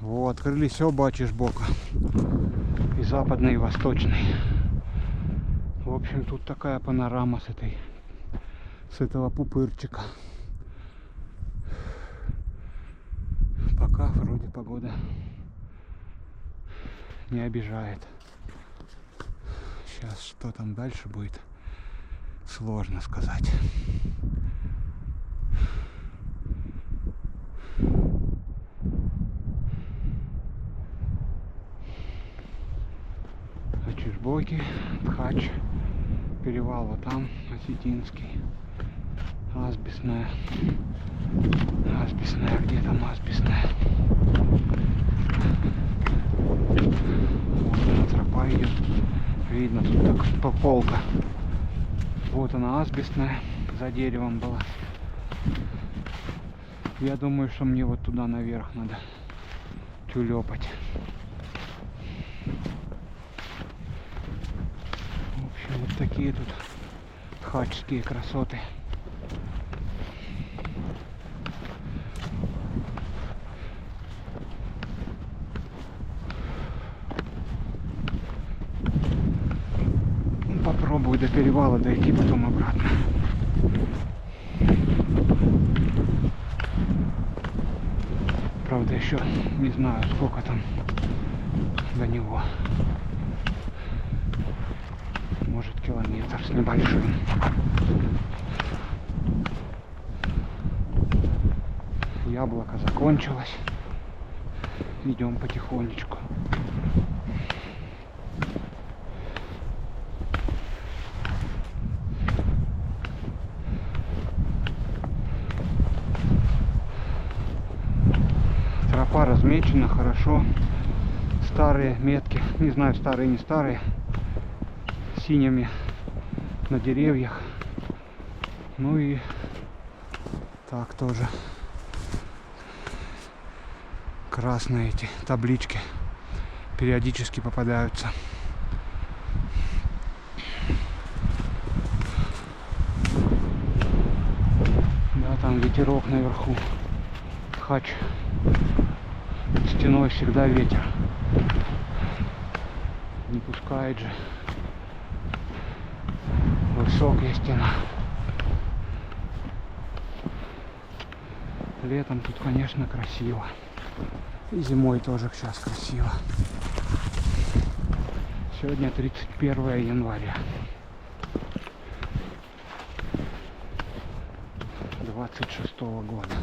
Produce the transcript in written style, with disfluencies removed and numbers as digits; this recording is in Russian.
Во, открылись оба чешбока. И западный, и восточный. В общем, тут такая панорама с этого пупырчика. Пока вроде погода не обижает. Сейчас что там дальше будет, сложно сказать. Чешбоки, Тхач, перевал вот там, Осетинский, Асбестная. Асбестная, где там Асбестная? Вот она, тропа идет. Видно, тут так полка. Вот она, Асбестная, за деревом была. Я думаю, что мне вот туда наверх надо тюлепать. В общем, вот такие тут тхачские красоты. Попробую до перевала дойти, потом обратно. Правда, еще не знаю, сколько там до него. Может, километр с небольшим. Яблоко закончилось. Идем потихонечку. Тропа размечена хорошо. Старые метки, не знаю, старые, не старые, синими на деревьях. Ну и так тоже красные эти таблички периодически попадаются. Да, там ветерок наверху. Тхач. Стеной всегда ветер. Не пускает же. Высокая стена. Летом тут, конечно, красиво. И зимой тоже сейчас красиво. Сегодня 31 января 26 года.